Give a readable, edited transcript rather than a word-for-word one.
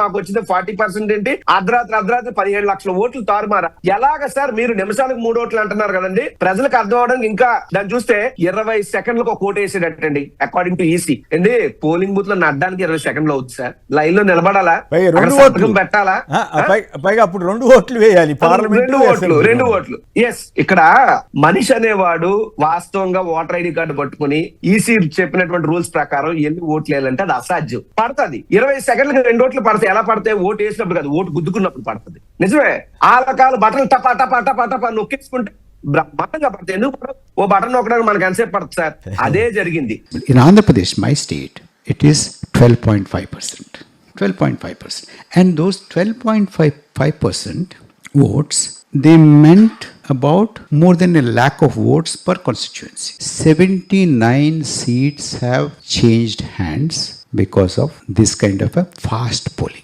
మాకు వచ్చింది 40% ఏంటి, అర్ధరాత్రి 17 లక్షల ఓట్లు తారుమారా. ఎలాగ సార్ మీరు నిమిషాలకు 3 ఓట్లు అంటున్నారు కదండి, ప్రజలకు అర్థం అవడానికి ఇంకా దాన్ని చూస్తే 20 సెకండ్లకు ఒక ఓటు వేసేటట్టండి అకార్డింగ్ టు ఈసీ. ఏంటి పోలింగ్ బూత్ లో నడ్డానికి 20 సెకండ్లు అవుతుంది సార్, లైన్ లో నిలబడాలా, సంతకం పెట్టాలా, పైగా అప్పుడు 2 ఓట్లు వేయాలి, పార్లమెంట్ 2 ఓట్లు. ఎస్, ఇక్కడ మనిషి అనేవాడు వాస్తవంగా ఓటర్ ఐడి కార్డు పట్టుకుని ఈసీ చెప్పినటువంటి రూల్స్ ప్రకారం ఎన్ని ఓట్లు వేయాలంటే అది అసాధ్యం. పడుతుంది 20 సెకండ్లకు 2 ఓట్లు పడతాయి. ఎలా పడతాయి? ఓటు వేసినప్పుడు కాదు, ఓటు గుద్దుకున్నప్పుడు పడుతుంది. నిజమే, ఆ రకాల బటన్లు టపా టపా టపా టపా నొక్కేసుకుంటే బ్రహ్మాండంగా పడుతుంది. ఎందుకు పడవు? ఓ బటన్ నొక్కడానికి మనకు ఎంతసేపు పడుతుంది సార్? అదే జరిగింది. In Andhra Pradesh, my state, it is 12.5%. 12.5%. And those 12.5% votes, they meant about more than 1 lakh of votes per constituency. 79 seats have changed hands because of this kind of a fast polling.